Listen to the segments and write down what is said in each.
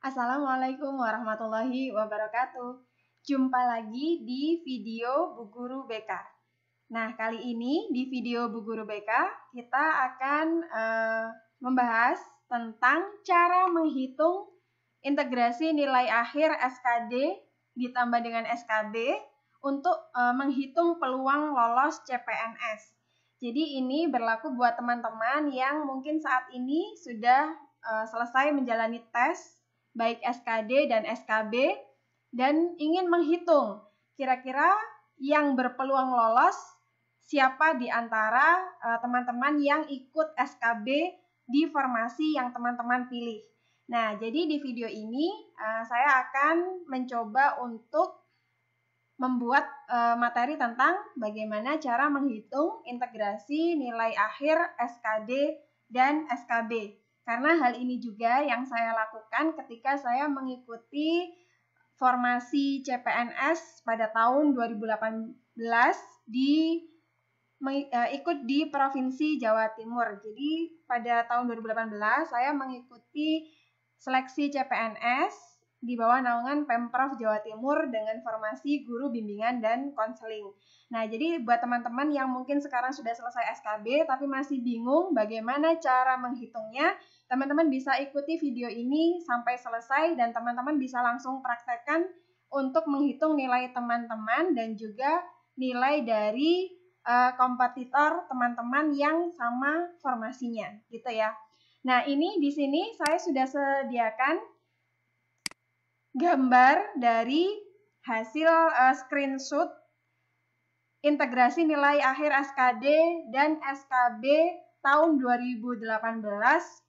Assalamualaikum warahmatullahi wabarakatuh. Jumpa lagi di video Bu Guru BK. Nah, kali ini di video Bu Guru BK kita akan membahas tentang cara menghitung integrasi nilai akhir SKD ditambah dengan SKB untuk menghitung peluang lolos CPNS. Jadi ini berlaku buat teman-teman yang mungkin saat ini sudah selesai menjalani tes baik SKD dan SKB dan ingin menghitung kira-kira yang berpeluang lolos siapa di antara teman-teman yang ikut SKB di formasi yang teman-teman pilih. Nah, jadi di video ini saya akan mencoba untuk membuat materi tentang bagaimana cara menghitung integrasi nilai akhir SKD dan SKB. Karena hal ini juga yang saya lakukan ketika saya mengikuti formasi CPNS pada tahun 2018 ikut di Provinsi Jawa Timur. Jadi pada tahun 2018 saya mengikuti seleksi CPNS di bawah naungan Pemprov Jawa Timur dengan formasi guru bimbingan dan konseling. Nah, jadi buat teman-teman yang mungkin sekarang sudah selesai SKB tapi masih bingung bagaimana cara menghitungnya, teman-teman bisa ikuti video ini sampai selesai dan teman-teman bisa langsung praktekkan untuk menghitung nilai teman-teman dan juga nilai dari kompetitor teman-teman yang sama formasinya, gitu ya. Nah, ini di sini saya sudah sediakan gambar dari hasil screenshot integrasi nilai akhir SKD dan SKB tahun 2018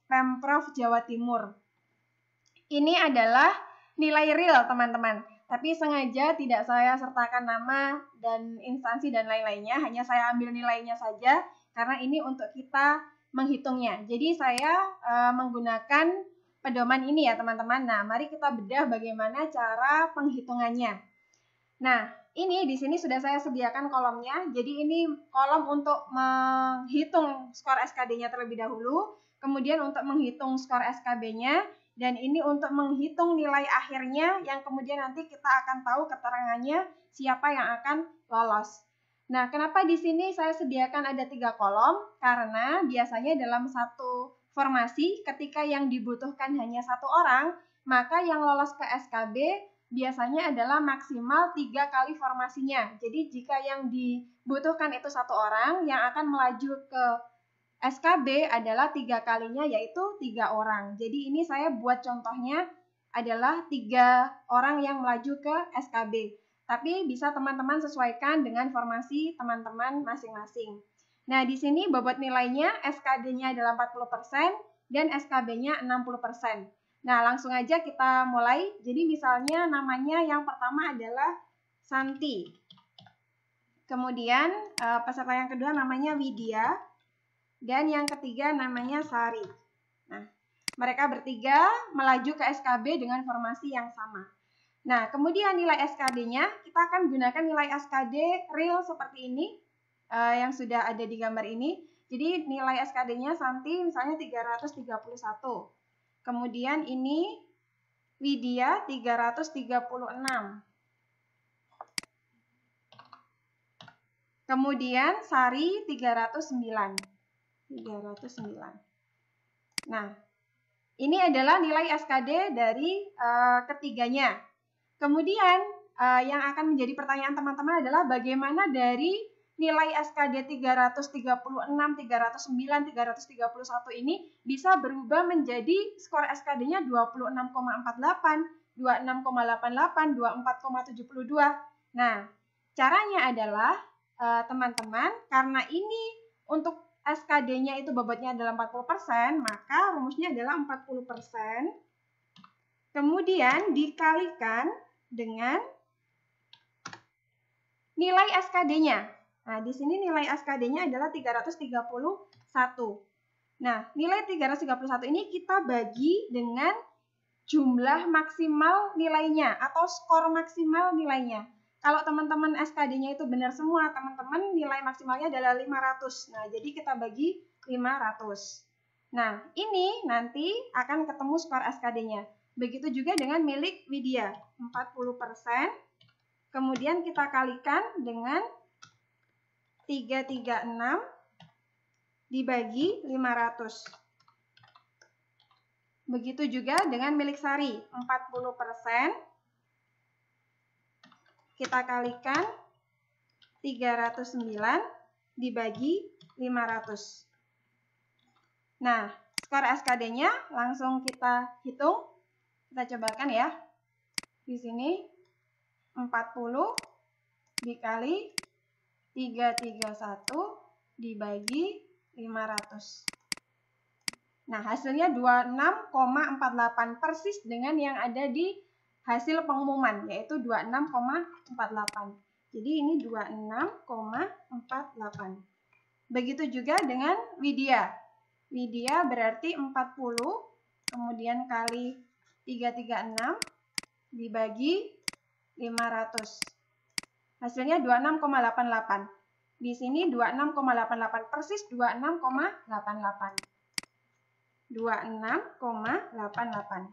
Pemprov Jawa Timur. Ini adalah nilai real, teman-teman. Tapi sengaja tidak saya sertakan nama dan instansi dan lain-lainnya, hanya saya ambil nilainya saja karena ini untuk kita menghitungnya. Jadi saya menggunakan pedoman ini ya, teman-teman. Nah, mari kita bedah bagaimana cara penghitungannya. Nah, ini di sini sudah saya sediakan kolomnya. Jadi ini kolom untuk menghitung skor SKD-nya terlebih dahulu, kemudian untuk menghitung skor SKB-nya, dan ini untuk menghitung nilai akhirnya yang kemudian nanti kita akan tahu keterangannya siapa yang akan lolos. Nah, kenapa di sini saya sediakan ada 3 kolom? Karena biasanya dalam satu formasi ketika yang dibutuhkan hanya 1 orang, maka yang lolos ke SKB biasanya adalah maksimal 3 kali formasinya. Jadi jika yang dibutuhkan itu 1 orang, yang akan melaju ke SKB adalah 3 kalinya yaitu 3 orang. Jadi ini saya buat contohnya adalah 3 orang yang melaju ke SKB. Tapi bisa teman-teman sesuaikan dengan formasi teman-teman masing-masing. Nah, di sini bobot nilainya SKD-nya adalah 40% dan SKB-nya 60%. Nah, langsung aja kita mulai. Jadi misalnya namanya yang pertama adalah Santi. Kemudian peserta yang kedua namanya Widya. Dan yang ketiga namanya Sari. Nah, mereka bertiga melaju ke SKB dengan formasi yang sama. Nah, kemudian nilai SKD-nya, kita akan gunakan nilai SKD real seperti ini, yang sudah ada di gambar ini. Jadi nilai SKD-nya Santi misalnya 331. Kemudian ini Widya 336. Kemudian Sari 309. Nah, ini adalah nilai SKD dari ketiganya. Kemudian yang akan menjadi pertanyaan teman-teman adalah bagaimana dari nilai SKD 336, 309, 331 ini bisa berubah menjadi skor SKD-nya 26,48, 26,88, 24,72. Nah, caranya adalah teman-teman, karena ini untuk SKD-nya itu bobotnya adalah 40%, maka rumusnya adalah 40%. Kemudian dikalikan dengan nilai SKD-nya. Nah, di sini nilai SKD-nya adalah 331. Nah, nilai 331 ini kita bagi dengan jumlah maksimal nilainya atau skor maksimal nilainya. Kalau teman-teman SKD-nya itu benar semua, teman-teman nilai maksimalnya adalah 500. Nah, jadi kita bagi 500. Nah, ini nanti akan ketemu skor SKD-nya. Begitu juga dengan milik Widya, 40%. Kemudian kita kalikan dengan 336 dibagi 500. Begitu juga dengan milik Sari, 40%. Kita kalikan 309 dibagi 500. Nah, skor SKD-nya langsung kita hitung. Kita cobakan ya. Di sini 40 dikali 331 dibagi 500. Nah, hasilnya 26,48 persis dengan yang ada di hasil pengumuman, yaitu 26,48. Jadi ini 26,48. Begitu juga dengan Widya. Widya berarti 40, kemudian kali 336 dibagi 500. Hasilnya 26,88. Di sini 26,88 persis 26,88. 26,88.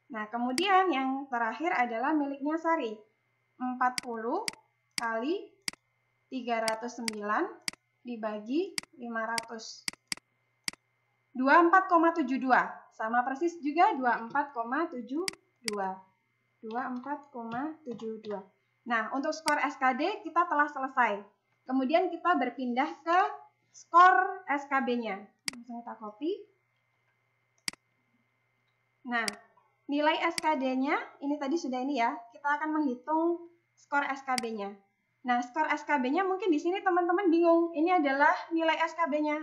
Nah, kemudian yang terakhir adalah miliknya Sari. 40 kali 309 dibagi 500. 24,72. Sama persis juga 24,72. 24,72. Nah, untuk skor SKD kita telah selesai. Kemudian kita berpindah ke skor SKB-nya. Langsung kita copy. Nah, nilai SKD-nya, ini tadi sudah ini ya, kita akan menghitung skor SKB-nya. Nah, skor SKB-nya mungkin di sini teman-teman bingung, ini adalah nilai SKB-nya.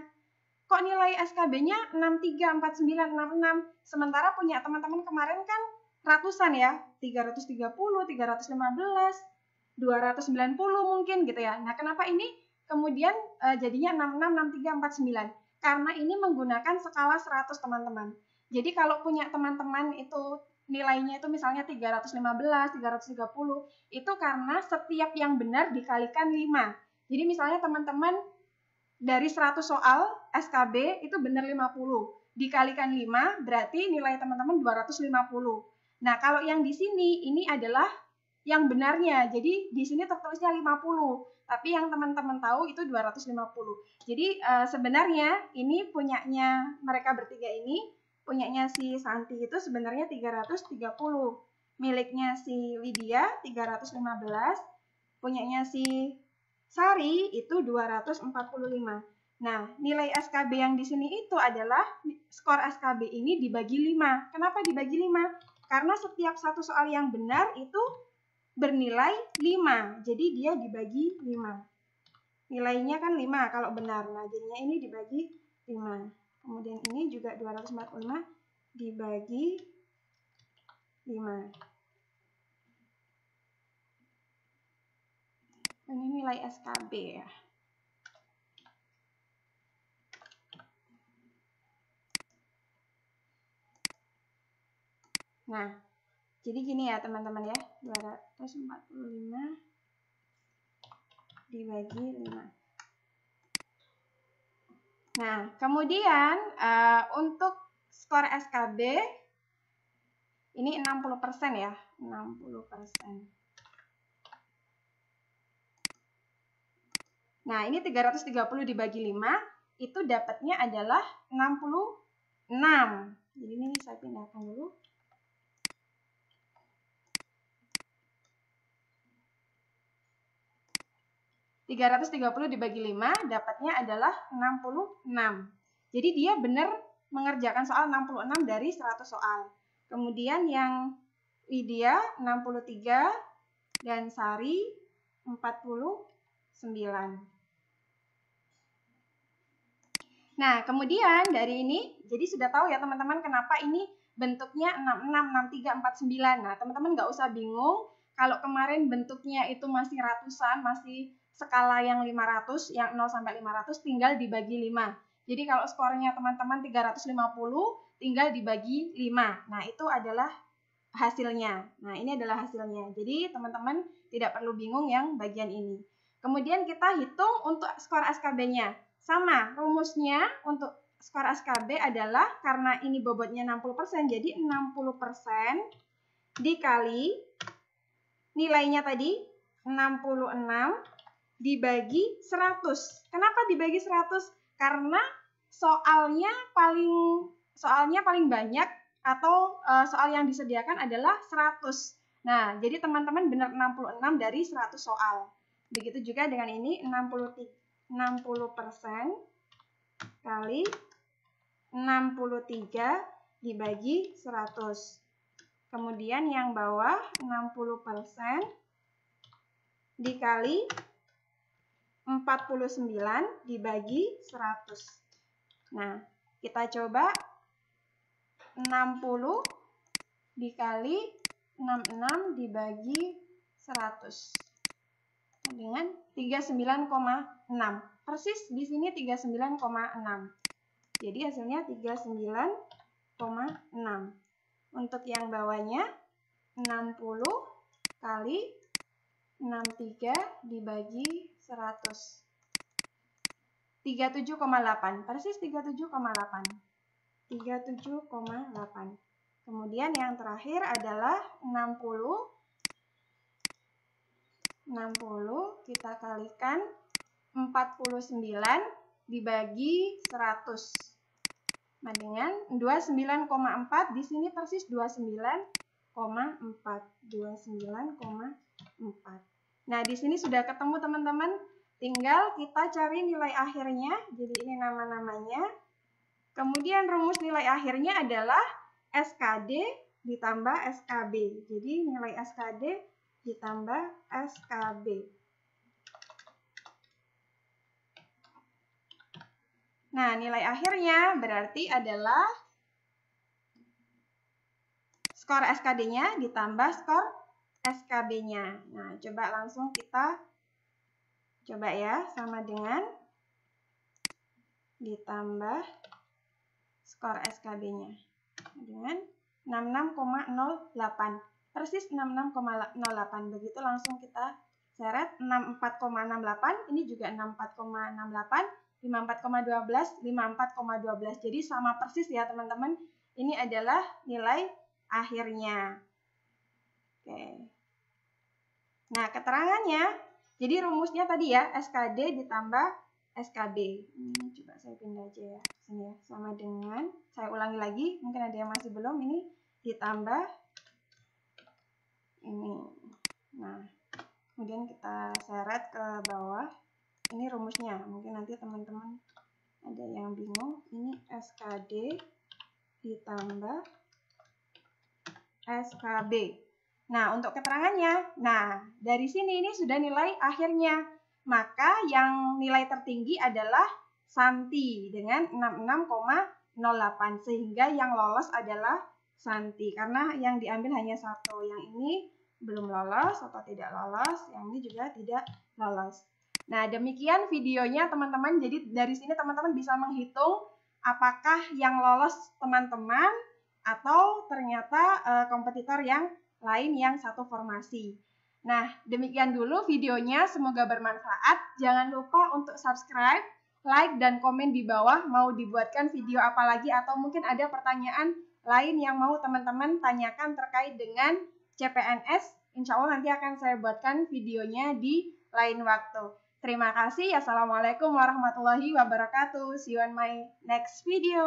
Kok nilai SKB-nya 63, 49, 66, sementara punya teman-teman kemarin kan ratusan ya, 330, 315, 290 mungkin gitu ya. Nah, kenapa ini kemudian jadinya 66, 63, 49? Karena ini menggunakan skala 100 teman-teman. Jadi kalau punya teman-teman itu nilainya itu misalnya 315, 330, itu karena setiap yang benar dikalikan 5. Jadi misalnya teman-teman dari 100 soal SKB itu benar 50. Dikalikan 5 berarti nilai teman-teman 250. Nah, kalau yang di sini ini adalah yang benarnya. Jadi di sini tertulisnya 50, tapi yang teman-teman tahu itu 250. Jadi sebenarnya ini punyanya mereka bertiga ini, punyanya si Santi itu sebenarnya 330. Miliknya si Widya 315, punyanya si Sari itu 245. Nah, nilai SKB yang di sini itu adalah skor SKB ini dibagi 5. Kenapa dibagi 5? Karena setiap satu soal yang benar itu bernilai 5. Jadi dia dibagi 5. Nilainya kan 5 kalau benar. Nah, jadinya ini dibagi 5. Kemudian ini juga 245 dibagi 5. Ini nilai SKB ya. Nah, jadi gini ya teman-teman ya, 245 dibagi 5. Nah, kemudian untuk skor SKB ini 60% ya, 60%. Nah, ini 330 dibagi 5, itu dapatnya adalah 66. Jadi ini saya pindahkan dulu. (330 dibagi 5) dapatnya adalah 66. Jadi dia benar mengerjakan soal 66 dari 100 soal. Kemudian yang Widya 63 dan Sari 49. Nah, kemudian dari ini, jadi sudah tahu ya teman-teman kenapa ini bentuknya 66, 63, 49. Nah, teman-teman nggak usah bingung. Kalau kemarin bentuknya itu masih ratusan, masih skala yang 500, yang 0 sampai 500, tinggal dibagi 5. Jadi kalau skornya teman-teman 350, tinggal dibagi 5. Nah, itu adalah hasilnya. Nah, ini adalah hasilnya. Jadi, teman-teman tidak perlu bingung yang bagian ini. Kemudian kita hitung untuk skor SKB-nya. Sama, rumusnya untuk skor SKB adalah karena ini bobotnya 60%, jadi 60% dikali nilainya tadi 66 dibagi 100. Kenapa dibagi 100? Karena soalnya paling banyak atau soal yang disediakan adalah 100. Nah, jadi teman-teman benar 66 dari 100 soal. Begitu juga dengan ini 60% kali 63 dibagi 100. Kemudian yang bawah 60% dikali 49 dibagi 100. Nah, kita coba 60 dikali 66 dibagi 100 dengan 39,6. Persis di sini 39,6. Jadi hasilnya 39,6. Untuk yang bawahnya 60 kali 63 dibagi 100. 37,8. Persis 37,8. 37,8. Kemudian yang terakhir adalah 60 kita kalikan 49 dibagi 100. Nah, dengan 29,4 di sini persis 29,4. 29,4. Nah, di sini sudah ketemu teman-teman. Tinggal kita cari nilai akhirnya. Jadi ini nama-namanya. Kemudian rumus nilai akhirnya adalah SKD ditambah SKB. Jadi nilai SKD ditambah SKB. Nah, nilai akhirnya berarti adalah skor SKD-nya ditambah skor SKB-nya. Nah, coba langsung kita coba ya, sama dengan ditambah skor SKB-nya dengan 66,08. Persis 66,08. Begitu langsung kita seret 64,68. Ini juga 64,68. 54,12, 54,12. Jadi sama persis ya teman-teman. Ini adalah nilai akhirnya. Oke. Nah, keterangannya, jadi rumusnya tadi ya, SKD ditambah SKB. Ini coba saya pindah aja ya, sini ya, sama dengan, saya ulangi lagi, mungkin ada yang masih belum, ini ditambah ini. Nah, kemudian kita seret ke bawah. Ini rumusnya, mungkin nanti teman-teman ada yang bingung. Ini SKD ditambah SKB. Nah, untuk keterangannya, nah dari sini ini sudah nilai akhirnya. Maka yang nilai tertinggi adalah Santi dengan 66,08. Sehingga yang lolos adalah Santi. Karena yang diambil hanya satu. Yang ini belum lolos atau tidak lolos. Yang ini juga tidak lolos. Nah, demikian videonya teman-teman. Jadi dari sini teman-teman bisa menghitung apakah yang lolos teman-teman atau ternyata kompetitor yang lain yang satu formasi. Nah, demikian dulu videonya. Semoga bermanfaat. Jangan lupa untuk subscribe, like, dan komen di bawah mau dibuatkan video apa lagi atau mungkin ada pertanyaan lain yang mau teman-teman tanyakan terkait dengan CPNS. Insya Allah nanti akan saya buatkan videonya di lain waktu. Terima kasih. Assalamualaikum warahmatullahi wabarakatuh. See you on my next video.